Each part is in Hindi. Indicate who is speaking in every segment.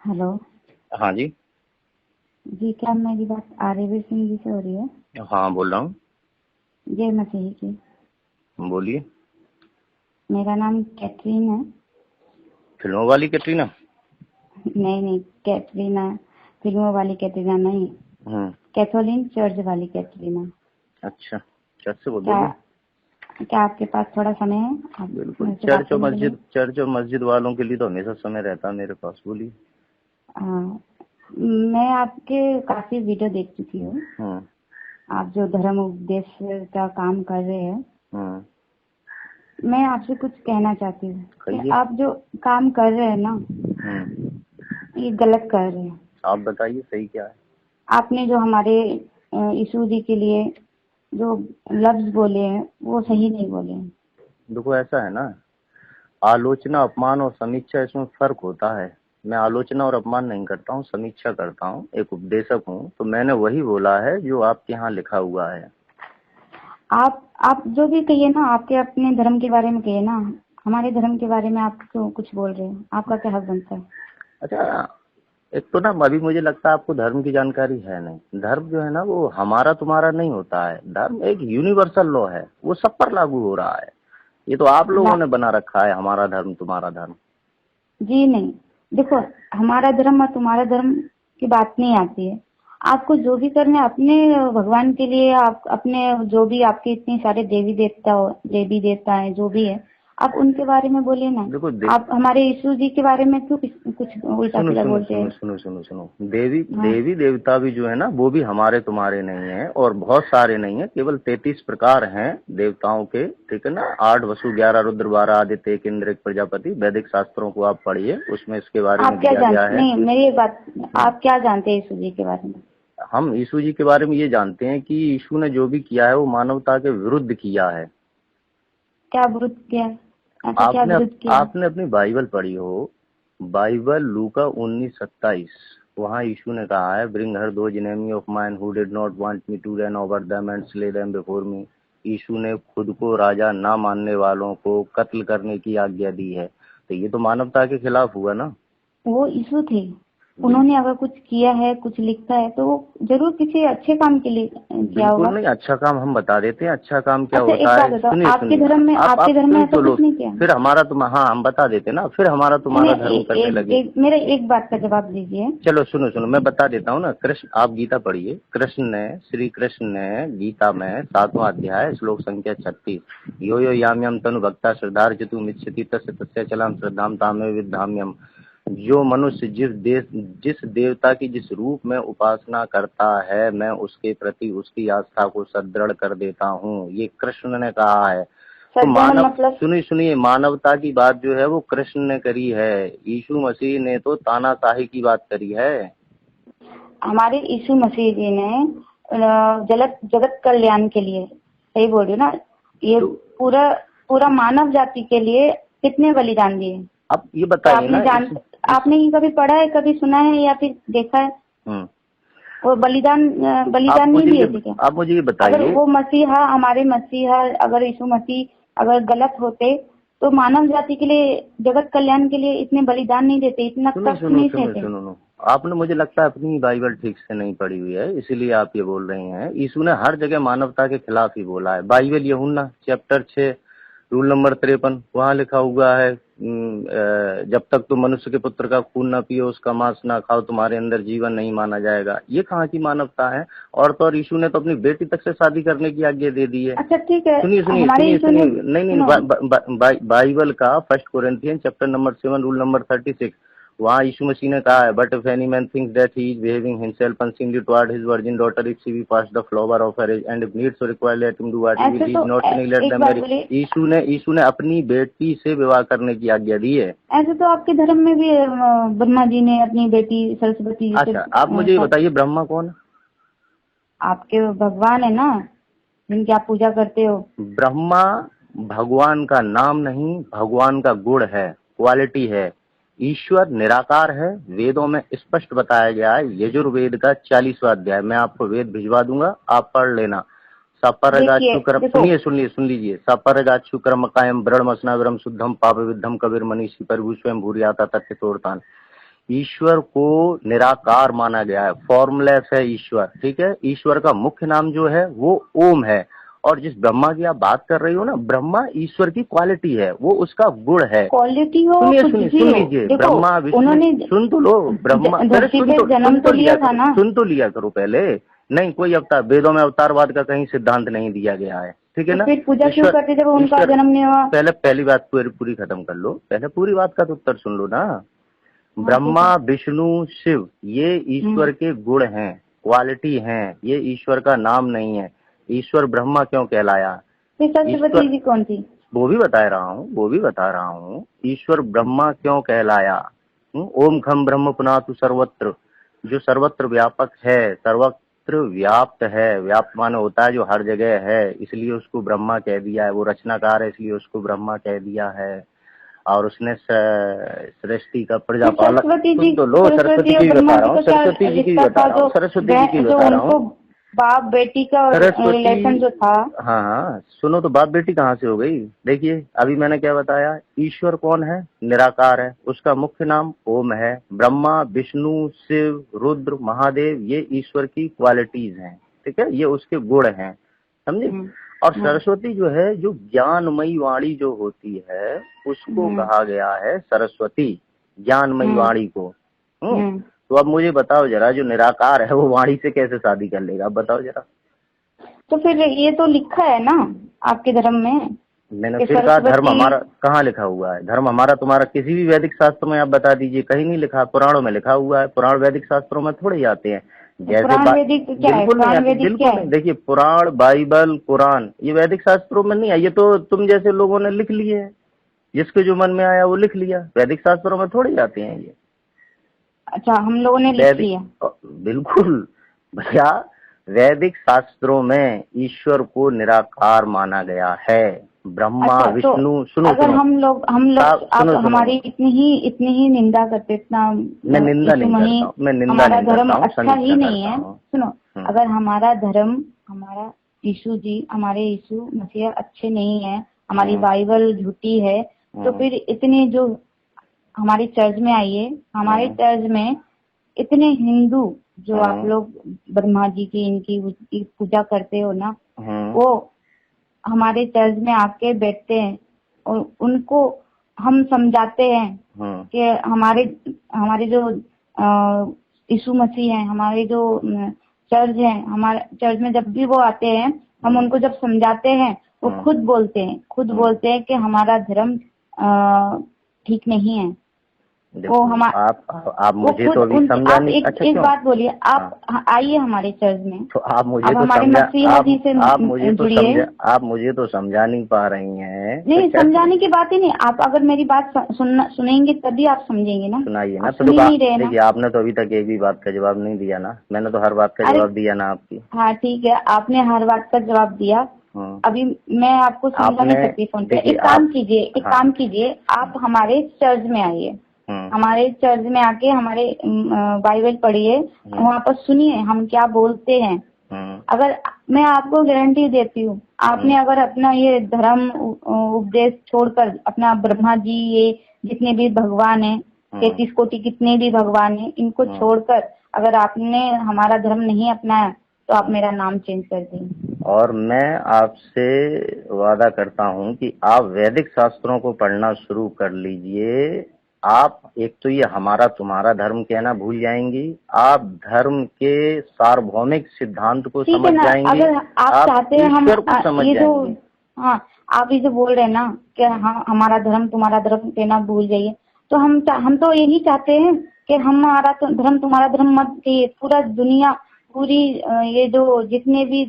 Speaker 1: हेलो।
Speaker 2: हाँ जी।
Speaker 1: जी, क्या मेरी बात आर्यवीर सिंह जी से हो रही है?
Speaker 2: हाँ, बोल रहा हूँ।
Speaker 1: जय मसीह की।
Speaker 2: बोलिए।
Speaker 1: मेरा नाम कैटरीन है।
Speaker 2: फिल्मों वाली कैटरीना?
Speaker 1: नहीं नहीं, कैटरीना फिल्मों वाली कैटरीना नहीं,
Speaker 2: हम्म।
Speaker 1: कैथोलिन चर्च वाली कैटरीना।
Speaker 2: अच्छा, चर्च से बोल रहे
Speaker 1: क्या
Speaker 2: हो?
Speaker 1: क्या आपके पास थोड़ा समय है आप
Speaker 2: बिल्कुल।
Speaker 1: मुझसे बात करने के लिए?
Speaker 2: चर्च और मस्जिद वालों के लिए तो हमेशा समय रहता है मेरे पास। बोलिए।
Speaker 1: हाँ, मैं आपके काफी वीडियो देख चुकी हूँ।
Speaker 2: हम्म।
Speaker 1: आप जो धर्म उपदेश का काम कर रहे हैं,
Speaker 2: हम्म।
Speaker 1: मैं आपसे कुछ कहना चाहती हूँ कि
Speaker 2: कहिए।
Speaker 1: आप जो काम कर रहे हैं ना,
Speaker 2: हम्म।
Speaker 1: ये गलत कर रहे हैं।
Speaker 2: आप बताइए सही क्या है?
Speaker 1: आपने जो हमारे यीशु जी के लिए जो लफ्ज बोले हैं वो सही नहीं बोले हैं।
Speaker 2: देखो, ऐसा है ना, आलोचना, अपमान और समीक्षा, इसमें फर्क होता है। मैं आलोचना और अपमान नहीं करता हूँ, समीक्षा करता हूँ। एक उपदेशक हूँ, तो मैंने वही बोला है जो आपके यहाँ लिखा हुआ है।
Speaker 1: आप जो भी कहिए ना, आपके अपने धर्म के बारे में कहिए ना। हमारे धर्म के बारे में आप क्यों कुछ बोल रहे हैं? आपका क्या हक बनता है?
Speaker 2: अच्छा, एक तो ना, अभी मुझे लगता है आपको धर्म की जानकारी है नहीं। धर्म जो है ना, वो हमारा तुम्हारा नहीं होता है। धर्म एक यूनिवर्सल लॉ है, वो सब पर लागू हो रहा है। ये तो आप लोगों
Speaker 1: ना
Speaker 2: ने बना रखा है, हमारा धर्म तुम्हारा धर्म।
Speaker 1: जी नहीं, देखो, हमारा धर्म और तुम्हारा धर्म की बात नहीं आती है। आपको जो भी करना है अपने भगवान के लिए, आप अपने जो भी आपके इतने सारे देवी देवता है जो भी है, आप उनके बारे में बोलिए ना।
Speaker 2: देखो
Speaker 1: आप हमारे यीशु जी के बारे में क्यों कुछ उल्टा
Speaker 2: सुनो
Speaker 1: सीधा
Speaker 2: सुनो
Speaker 1: बोलते
Speaker 2: सुनो
Speaker 1: हैं?
Speaker 2: सुनो सुनो सुनो, देवी
Speaker 1: हाँ,
Speaker 2: देवी देवता भी जो है ना, वो भी हमारे तुम्हारे नहीं है, और बहुत सारे नहीं है। केवल 33 प्रकार हैं देवताओं के, ठीक है ना। 8 वसु, 11 रुद्र, 12 आदित्य, 1 इंद्र, 1 प्रजापति। वैदिक शास्त्रों को आप पढ़िए, उसमें इसके बारे
Speaker 1: आप
Speaker 2: में
Speaker 1: क्या
Speaker 2: दिया गया
Speaker 1: जानते,
Speaker 2: है।
Speaker 1: नहीं मेरी एक बात, आप क्या जानते हैं यीशु जी के बारे में?
Speaker 2: हम यीशु जी के बारे में ये जानते हैं कि यीशु ने जो भी किया है वो मानवता के विरुद्ध किया है।
Speaker 1: क्या विरुद्ध किया है? ऐसा क्या विरुद्ध किया है?
Speaker 2: आपने अपनी बाइबल पढ़ी हो, बाइबल लूका 19:27, वहाँ यीशु ने कहा है, bring her those enemy of mine who did not want me to reign over them and slay them before me. Yeshu ने खुद को राजा ना मानने वालों को कत्ल करने की आज्ञा दी है। तो ये तो मानवता के खिलाफ हुआ ना।
Speaker 1: वो यीशु थे। उन्होंने अगर कुछ किया है, कुछ लिखा है, तो वो जरूर किसी अच्छे काम के लिए किया
Speaker 2: बिल्कुल
Speaker 1: होगा।
Speaker 2: नहीं, अच्छा काम हम बता देते हैं। अच्छा काम क्या
Speaker 1: अच्छा,
Speaker 2: होता
Speaker 1: एक बात
Speaker 2: है?
Speaker 1: बताओ,
Speaker 2: सुनिए
Speaker 1: आपके
Speaker 2: सुनिए,
Speaker 1: धर्म में, आपके
Speaker 2: आप
Speaker 1: धर्म में
Speaker 2: सुन
Speaker 1: ऐसा
Speaker 2: तो लो।
Speaker 1: कुछ नहीं किया?
Speaker 2: फिर हमारा तुम, हाँ, हम बता देते ना, फिर हमारा
Speaker 1: नहीं
Speaker 2: तुम्हारा
Speaker 1: नहीं,
Speaker 2: धर्म करने लगे।
Speaker 1: मेरे एक बात का जवाब दीजिए।
Speaker 2: चलो सुनो सुनो, मैं बता देता हूँ ना। कृष्ण, आप गीता पढ़िए। श्री कृष्ण ने गीता में 7वां अध्याय श्लोक संख्या 36, यो यो याम यम तनु भक्ता श्रद्धार्चितु मिच्छति तस्य तस्य चलाम श्रद्धाम तामे विद्धाम्यम। जो मनुष्य जिस देवता की जिस रूप में उपासना करता है, मैं उसके प्रति उसकी आस्था को सुदृढ़ कर देता हूँ। ये कृष्ण ने कहा है। तो
Speaker 1: सद्गुण मतलब?
Speaker 2: सुनिए, मानवता की बात जो है वो कृष्ण ने करी है। यीशु मसीह ने तो तानाशाही की बात करी है।
Speaker 1: हमारे यीशु मसीह जी ने जगत जगत कल्याण के लिए, सही बोल रही हो ना, ये
Speaker 2: तो
Speaker 1: पूरा पूरा मानव जाति के लिए कितने बलिदान दिए?
Speaker 2: आप ये
Speaker 1: क्या
Speaker 2: बताइए ना,
Speaker 1: आपने ये कभी पढ़ा है, कभी सुना है या फिर देखा है?
Speaker 2: हम्म,
Speaker 1: वो बलिदान
Speaker 2: आप
Speaker 1: बलिदान नहीं
Speaker 2: मुझे
Speaker 1: दिए
Speaker 2: ये
Speaker 1: थे क्या?
Speaker 2: आप मुझे ये
Speaker 1: अगर
Speaker 2: बताइए।
Speaker 1: वो मसीहा, हमारे मसीहा, अगर यीशु मसीह अगर गलत होते तो मानव जाति के लिए, जगत कल्याण के लिए इतने बलिदान नहीं देते, इतना
Speaker 2: सुनो
Speaker 1: कष्ट
Speaker 2: सुनो
Speaker 1: नहीं
Speaker 2: सुनो
Speaker 1: सहते।
Speaker 2: सुनो नो, आपने, मुझे लगता है, अपनी बाइबल ठीक से नहीं पढ़ी हुई है, इसीलिए आप ये बोल रही हैं। यीशु ने हर जगह मानवता के खिलाफ ही बोला है। बाइबल यूहन्ना चैप्टर 6 रूल नंबर 53, वहाँ लिखा हुआ है, जब तक तुम मनुष्य के पुत्र का खून न पियो, उसका मांस ना खाओ, तुम्हारे अंदर जीवन नहीं माना जाएगा। ये कहाँ की मानवता है? और तो और यीशु ने तो अपनी बेटी तक से शादी करने की आज्ञा दे दी है।
Speaker 1: अच्छा ठीक है,
Speaker 2: सुनिए सुनिए
Speaker 1: हमारे
Speaker 2: सुनिए
Speaker 1: यीशु ने,
Speaker 2: सुनिए, नहीं नहीं,
Speaker 1: सुनो,
Speaker 2: बाइबल का 1 Corinthian chapter number 7 rule number 36, वहाँ यीशु मसीह ने कहा है, but if any man thinks that he is behaving himself unseemly toward his virgin daughter, if she be past the flower of her age, and if needs to require let him do what he will,
Speaker 1: ऐसे
Speaker 2: he
Speaker 1: तो
Speaker 2: is not sinning, let
Speaker 1: एक
Speaker 2: them
Speaker 1: बात
Speaker 2: marry।
Speaker 1: बोलिए,
Speaker 2: यीशु ने अपनी बेटी से विवाह करने की आज्ञा दी है।
Speaker 1: ऐसे तो आपके धर्म में भी ब्रह्मा जी ने अपनी बेटी सरस्वती जी से
Speaker 2: अच्छा, आप मुझे ये बताइए, ब्रह्मा कौन है?
Speaker 1: आपके भगवान है ना, जिनकी आप पूजा करते हो।
Speaker 2: ब्रह्मा भगवान का नाम नहीं, भगवान का गुण है, क्वालिटी है। ईश्वर निराकार है, वेदों में स्पष्ट बताया गया है। यजुर्वेद का 40वां अध्याय, मैं आपको वेद भिजवा दूंगा, आप पढ़ लेना।
Speaker 1: देखिए,
Speaker 2: सपरगाच्छु कर्म,
Speaker 1: देखो,
Speaker 2: सुन लीजिए। सपरगाच्छु कर्म कायम ब्रणमसनाविरम शुद्धम पाप विद्धम कबीर मनीषी पर स्वयं भूरियाता तथ्य तोड़तान। ईश्वर को निराकार माना गया है, फॉर्मलेस है ईश्वर, ठीक है। ईश्वर का मुख्य नाम जो है वो ओम है। और जिस ब्रह्मा की आप बात कर रही हो ना, ब्रह्मा ईश्वर की क्वालिटी है, वो उसका गुण है।
Speaker 1: क्वालिटी हो
Speaker 2: सुनिए
Speaker 1: कुछ
Speaker 2: सुनिए
Speaker 1: भी
Speaker 2: सुन
Speaker 1: हो,
Speaker 2: लीजिए,
Speaker 1: देखो
Speaker 2: ब्रह्मा विष्णु,
Speaker 1: उन्होंने
Speaker 2: सुन तो लो, ब्रह्मा पहले
Speaker 1: धरती पे जन्म
Speaker 2: सुन
Speaker 1: तो लिया था
Speaker 2: करो,
Speaker 1: ना।
Speaker 2: सुन तो लिया करो पहले। नहीं, कोई अवतार, वेदों में अवतारवाद का कहीं सिद्धांत नहीं दिया गया है, ठीक है
Speaker 1: तो
Speaker 2: ना।
Speaker 1: फिर पूजा क्यों
Speaker 2: ईश्वर
Speaker 1: करते जब उनका
Speaker 2: ईश्वर
Speaker 1: जन्म नहीं हुआ?
Speaker 2: पहले पहली बात पूरी खत्म कर लो, पहले पूरी बात का तो उत्तर सुन लो ना।
Speaker 1: हाँ ठीक
Speaker 2: ब्रह्मा
Speaker 1: है।
Speaker 2: विष्णु शिव ये ईश्वर के गुण हैं, क्वालिटी हैं, ये ईश्वर का नाम नहीं है। ईश्वर ब्रह्मा क्यों कहलाया?
Speaker 1: फिर सरस्वती
Speaker 2: ईश्वर,
Speaker 1: जी कौन थी?
Speaker 2: वो भी बता रहा हूँ, वो भी बता रहा हूँ। ईश्वर ब्रह्मा क्यों कहलाया? ओम खम ब्रह्म पुनातु सर्वत्र, जो सर्वत्र व्यापक है, सर्वत्र व्याप्त है। व्याप्त माने होता है जो हर जगह है, इसलिए उसको ब्रह्मा कह दिया है। वो रचनाकार है, इसलिए उसको ब्रह्मा कह दिया है। और उसने सृष्टि का
Speaker 1: फिर
Speaker 2: प्रजापालक,
Speaker 1: सरस्वती जी,
Speaker 2: सुन तो लो, सरस्वती
Speaker 1: सरस्वती और
Speaker 2: की भी
Speaker 1: ब्रह्मा
Speaker 2: बता रहा
Speaker 1: जी
Speaker 2: हूँ,
Speaker 1: का क्या
Speaker 2: सरस्वती जी की भी
Speaker 1: रिश्ता
Speaker 2: बता
Speaker 1: था?
Speaker 2: रहा हूँ, सरस्वती जी की भी
Speaker 1: जो
Speaker 2: बता रहा
Speaker 1: उनको
Speaker 2: हूँ।
Speaker 1: बाप बेटी का रिलेशन जो था।
Speaker 2: हाँ हाँ, सुनो तो, बाप बेटी कहाँ से हो गई? देखिए, अभी मैंने क्या बताया, ईश्वर कौन है? निराकार है, उसका मुख्य नाम ओम है। ब्रह्मा विष्णु शिव रुद्र महादेव ये ईश्वर की क्वालिटीज हैं, ठीक है, ये उसके गुण हैं, समझे। और सरस्वती जो है, जो ज्ञानमयी वाणी जो होती है, उसको कहा गया है सरस्वती, ज्ञानमयी वाणी को। तो अब मुझे बताओ जरा, जो निराकार है वो वाणी से कैसे शादी कर लेगा? अब बताओ जरा।
Speaker 1: तो फिर ये तो लिखा है ना आपके धर्म में।
Speaker 2: मैंने फिर कहा, धर्म हमारा कहाँ लिखा हुआ है? धर्म हमारा तुम्हारा किसी भी वैदिक शास्त्र में आप बता दीजिए, कहीं नहीं लिखा। पुराणों में लिखा हुआ है, पुराण वैदिक शास्त्रों में थोड़े ही आते हैं। जैसे
Speaker 1: पुराण वैदिक क्या है?
Speaker 2: बिल्कुल नहीं
Speaker 1: पुराण
Speaker 2: आते,
Speaker 1: वैदिक क्या
Speaker 2: बिल्कुल नहीं।
Speaker 1: है?
Speaker 2: देखिए, पुराण बाइबल कुरान ये वैदिक शास्त्रों में नहीं है, ये तो तुम जैसे लोगों ने लिख लिए है, जिसके जो मन में आया वो लिख लिया। वैदिक शास्त्रों में थोड़े ही आते हैं ये।
Speaker 1: अच्छा, हम लोगों ने लिख लिया।
Speaker 2: बिल्कुल भैया, वैदिक शास्त्रों में ईश्वर को निराकार माना गया है। ब्रह्मा विष्णु, सुनो
Speaker 1: अगर
Speaker 2: सुनो,
Speaker 1: हम लोग आप हमारी इतनी ही निंदा करते, इतना
Speaker 2: मैं निंदा नहीं करता हूँ, मैं निंदा
Speaker 1: हमारा
Speaker 2: नहीं
Speaker 1: धर्म
Speaker 2: करता हूँ,
Speaker 1: अच्छा ही नहीं है।
Speaker 2: हूँ।
Speaker 1: सुनो, अगर हमारा धर्म, हमारा यीशु जी, हमारे यीशु मसीह अच्छे नहीं है, हमारी बाइबल झूठी है, तो फिर इतने जो हमारी चर्च में आइए, हमारे चर्च में इतने हिंदू जो आप लोग ब्रह्मा जी की इनकी पूजा करते हो ना, वो हमारे चर्च में आके बैठते हैं और उनको हम समझाते हैं कि हमारे जो यीशु मसीह हैं, हमारे जो चर्च है, हमारे चर्च में जब भी वो आते हैं, हम उनको जब समझाते हैं, वो खुद बोलते हैं कि हमारा धर्म ठीक नहीं है। वो
Speaker 2: आप मुझे तो अभी समझा नहीं। अच्छा,
Speaker 1: एक बात बोलिए, आप आइए हमारे चर्च में,
Speaker 2: तो आप मुझे तो
Speaker 1: हमारे मसीहा जी से जुड़िए।
Speaker 2: आप मुझे तो समझा नहीं पा रही हैं।
Speaker 1: नहीं, समझाने की बात ही नहीं। आप अगर मेरी बात सुनेंगे तभी आप समझेंगे ना।
Speaker 2: सुनाइए ना।
Speaker 1: तो
Speaker 2: देखिए, आपने तो अभी तक एक भी बात का जवाब नहीं दिया ना। मैंने तो हर बात का जवाब दिया ना आपकी।
Speaker 1: हाँ ठीक है, आपने हर बात का जवाब दिया। अभी मैं आपको समझा नहीं सकती फोन पे। एक काम कीजिए, आप हमारे चर्च में आइए, हमारे चर्च में आके हमारे बाइबल पढ़िए, वहाँ पर सुनिए हम क्या बोलते हैं। अगर मैं आपको गारंटी देती हूँ, आपने अगर अपना ये धर्म उपदेश छोड़कर अपना ब्रह्मा जी, ये जितने भी भगवान हैं, 33 कोटि कितने भी भगवान हैं, इनको छोड़कर अगर आपने हमारा धर्म नहीं अपनाया तो आप मेरा नाम चेंज कर देंगे।
Speaker 2: और मैं आपसे वादा करता हूँ कि आप वैदिक शास्त्रों को पढ़ना शुरू कर लीजिए। आप एक तो ये हमारा तुम्हारा धर्म कहना भूल जाएंगी, आप धर्म के सार्वभौमिक सिद्धांत को समझ जाएंगी।
Speaker 1: अगर आप चाहते हैं हम
Speaker 2: ये जो
Speaker 1: आप ये जो बोल रहे हैं ना कि हाँ हमारा धर्म तुम्हारा धर्म कहना भूल जाइए, तो हम तो यही चाहते हैं कि हमारा धर्म तुम्हारा धर्म मत कहिए। पूरा दुनिया, पूरी ये जो जितने भी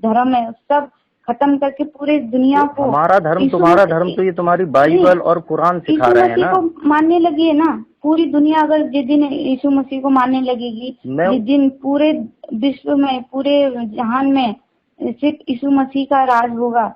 Speaker 1: धर्म है सब खत्म करके पूरे दुनिया को,
Speaker 2: हमारा धर्म तुम्हारा धर्म तो ये तुम्हारी बाइबल और कुरान सिखा रहे हैं ना।
Speaker 1: यीशु मसीह को मानने लगी है ना पूरी दुनिया। अगर जिस दिन यीशु मसीह को मानने लगेगी, जिस दिन पूरे विश्व में, पूरे जहान में सिर्फ यीशु मसीह का राज होगा,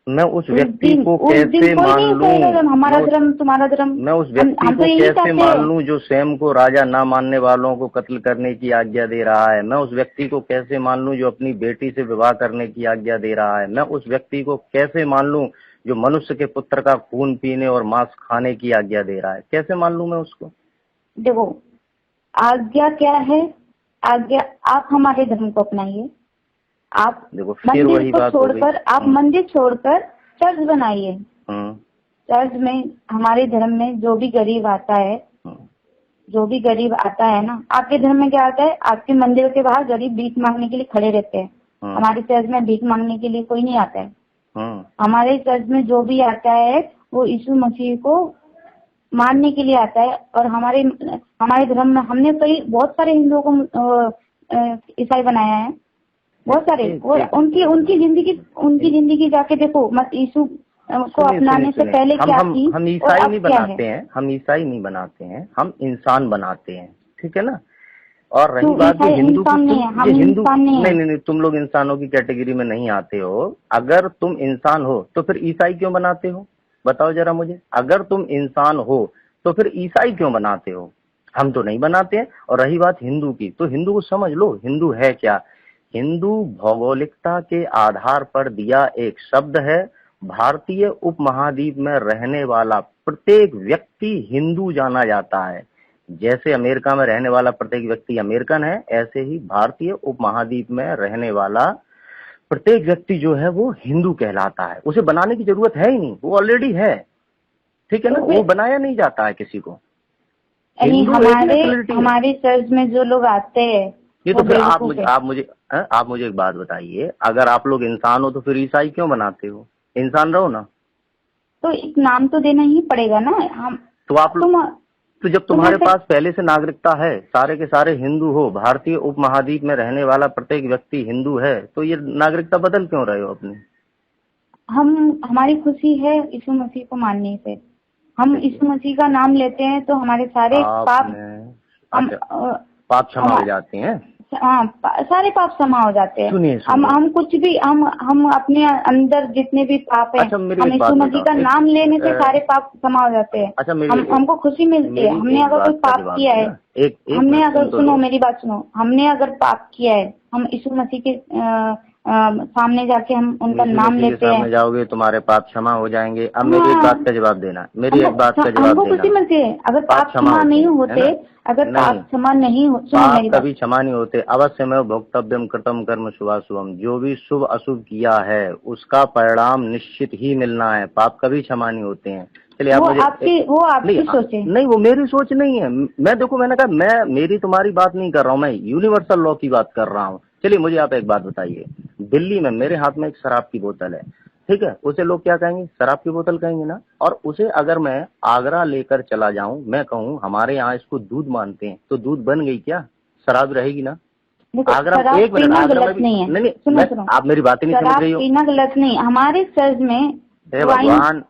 Speaker 2: मैं उस व्यक्ति को कैसे मान लूं?
Speaker 1: हमारा धर्म तुम्हारा धर्म।
Speaker 2: मैं उस व्यक्ति को कैसे मान लूं जो स्वयं को राजा ना मानने वालों को कत्ल करने की आज्ञा दे रहा है? मैं उस व्यक्ति को कैसे मान लूं जो अपनी बेटी से विवाह करने की आज्ञा दे रहा है? मैं उस व्यक्ति को कैसे मान लूं जो मनुष्य के पुत्र का खून पीने और मांस खाने की आज्ञा दे रहा है? कैसे मान लूं मैं उसको?
Speaker 1: देखो, आज्ञा क्या है? आज्ञा आप हमारे धर्म को अपनाइए। आप
Speaker 2: देखो फिर वही
Speaker 1: मंदिर को
Speaker 2: बात हो गई।
Speaker 1: छोड़कर, आप मंदिर छोड़कर चर्च बनाइए। चर्च में हमारे धर्म में जो भी गरीब आता है, जो भी गरीब आता है ना, आपके धर्म में क्या आता है? आपके मंदिर के बाहर गरीब भीख मांगने के लिए खड़े रहते हैं। हमारे चर्च में भीख मांगने के लिए कोई नहीं आता है। हमारे चर्च में जो भी आता है वो यीशु मसीह को मानने के लिए आता है। और हमारे धर्म में हमने बहुत सारे हिंदुओं को ईसाई बनाया है, बहुत सारे। वो उनकी जिंदगी जाके देखो, मत यीशु को अपनाने से पहले क्या थी
Speaker 2: हम ईसाई नहीं बनाते हैं, हम ईसाई नहीं बनाते हैं, हम इंसान बनाते हैं, ठीक है ना। और रही बात जो हिंदू की, ये हिंदू नहीं, तुम लोग इंसानों की कैटेगरी में नहीं आते हो। अगर तुम इंसान हो तो फिर ईसाई क्यों बनाते हो? बताओ जरा मुझे। अगर तुम इंसान हो तो फिर ईसाई क्यों बनाते हो? हम तो नहीं बनाते हैं। और रही बात हिंदू की, तो हिंदू को समझ लो, हिंदू है क्या? हिंदू भौगोलिकता के आधार पर दिया एक शब्द है। भारतीय उपमहाद्वीप में रहने वाला प्रत्येक व्यक्ति हिंदू जाना जाता है। जैसे अमेरिका में रहने वाला प्रत्येक व्यक्ति अमेरिकन है, ऐसे ही भारतीय उपमहाद्वीप में रहने वाला प्रत्येक व्यक्ति जो है वो हिंदू कहलाता है। उसे बनाने की जरूरत है ही नहीं, वो ऑलरेडी है, ठीक है ना। वो बनाया नहीं जाता है किसी को।
Speaker 1: हमारे चर्च में जो लोग आते हैं,
Speaker 2: ये तो फिर आप मुझे एक बात बताइए, अगर आप लोग इंसान हो तो फिर ईसाई क्यों बनाते हो? इंसान रहो ना।
Speaker 1: तो एक नाम तो देना ही पड़ेगा ना। हम
Speaker 2: तो जब तुम्हारे पास पहले से नागरिकता है, सारे के सारे हिंदू हो, भारतीय उपमहाद्वीप में रहने वाला प्रत्येक व्यक्ति हिंदू है, तो ये नागरिकता बदल क्यों रहे हो अपनी?
Speaker 1: हमारी खुशी है यीशु मसीह को मानने से। हम यीशु मसीह का नाम लेते हैं तो हमारे सारे
Speaker 2: पाप क्षमा हो जाते हैं।
Speaker 1: हाँ, सारे पाप क्षमा हो जाते हैं।
Speaker 2: सुनिए,
Speaker 1: हम कुछ भी हम अपने अंदर जितने भी पाप है, हम यीशु मसीह का नाम लेने से सारे पाप क्षमा हो जाते हैं। हमको खुशी मिलती है। हमने अगर कोई पाप किया है, हमने अगर सुनो मेरी बात सुनो, हमने अगर पाप किया है, हम यीशु मसीह के सामने जाके हम उनका नाम लेते हैं।
Speaker 2: सामने जाओगे तुम्हारे पाप क्षमा हो जाएंगे। अब मेरी एक बात का जवाब देना, मेरी एक बात का जवाब देना।
Speaker 1: हमको खुशी मिलती है। अगर पाप क्षमा नहीं होते, अगर पाप क्षमा नहीं हो,
Speaker 2: पाप कभी क्षमा नहीं होते। अवश्य में भोक्तव्यम कृतम कर्म शुभाशुभम, जो भी शुभ अशुभ किया है उसका परिणाम निश्चित ही मिलना है। पाप कभी क्षमा नहीं होते हैं। चलिए आप मुझे
Speaker 1: वो आपकी सोच है।
Speaker 2: नहीं, वो मेरी सोच नहीं है। मैंने कहा मैं मेरी तुम्हारी बात नहीं कर रहा हूँ, मैं यूनिवर्सल लॉ की बात कर रहा हूँ। चलिए मुझे आप एक बात बताइए, दिल्ली में मेरे हाथ में एक शराब की बोतल है, ठीक है, उसे लोग क्या कहेंगे? शराब की बोतल कहेंगे ना। और उसे अगर मैं आगरा लेकर चला जाऊं, मैं कहूं हमारे यहाँ इसको दूध मानते हैं, तो दूध बन गई क्या? शराब रहेगी ना। आगरा एक मिनट, आगरा में नहीं, सुनो, आप मेरी बात ही नहीं समझ रही हो।
Speaker 1: पीना गलत नहीं। हमारे चर्च में
Speaker 2: भगवान,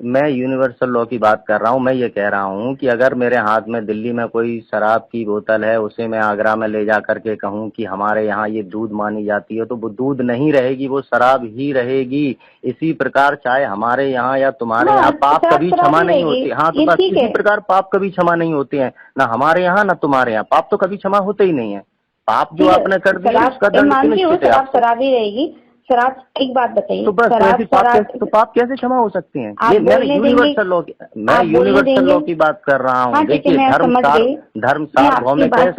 Speaker 2: मैं यूनिवर्सल लॉ की बात कर रहा हूँ। मैं ये कह रहा हूँ कि अगर मेरे हाथ में दिल्ली में कोई शराब की बोतल है, उसे मैं आगरा में ले जा करके कहूँ कि हमारे यहाँ ये दूध मानी जाती है, तो वो दूध नहीं रहेगी, वो शराब ही रहेगी। इसी प्रकार चाहे हमारे यहाँ या तुम्हारे यहाँ पाप कभी क्षमा नहीं होते। हाँ, तो बस इसी प्रकार पाप कभी क्षमा नहीं होते हैं, ना हमारे यहाँ ना तुम्हारे यहाँ। पाप तो कभी क्षमा होते ही नहीं है। पाप जो आपने कर दिया उसका दंड सुनिश्चित है।
Speaker 1: शराब ही रहेगी। शराब, एक बात बताइए,
Speaker 2: तो बस तो पाप कैसे क्षमा हो सकते हैं? मैं यूनिवर्सल लॉ की बात कर रहा हूँ। देखिए, धर्म सार्वभौमिक है।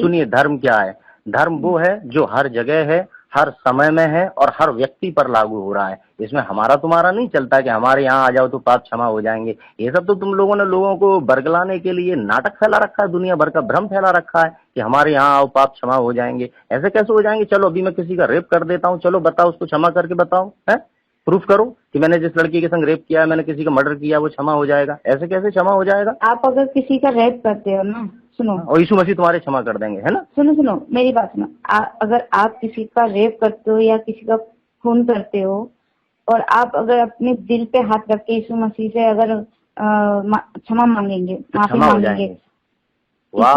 Speaker 2: सुनिए, धर्म क्या है? धर्म वो है जो हर जगह है, हर समय में है और हर व्यक्ति पर लागू हो रहा है। इसमें हमारा तुम्हारा नहीं चलता कि हमारे यहाँ आ जाओ तो पाप क्षमा हो जाएंगे। ये सब तो तुम लोगों ने लोगों को बरगलाने के लिए नाटक फैला रखा है, दुनिया भर का भ्रम फैला रखा है कि हमारे यहाँ आओ पाप क्षमा हो जाएंगे। ऐसे कैसे हो जाएंगे? चलो अभी मैं किसी का रेप कर देता हूँ, चलो बताओ, उसको क्षमा करके बताओ, है प्रूफ करो कि मैंने जिस लड़की के संग रेप किया है, मैंने किसी का मर्डर किया, वो क्षमा हो जाएगा। ऐसे कैसे क्षमा हो जाएगा?
Speaker 1: आप अगर किसी का रेप करते हो ना, सुनो,
Speaker 2: और यीशु मसीह तुम्हारे क्षमा कर देंगे, है ना।
Speaker 1: सुनो मेरी बात सुनो। अगर आप किसी का रेप करते हो या किसी का खून करते हो और आप अगर अपने दिल पे हाथ रख के यीशु मसीह से अगर क्षमा मांगेंगे, माफी मांगेंगे,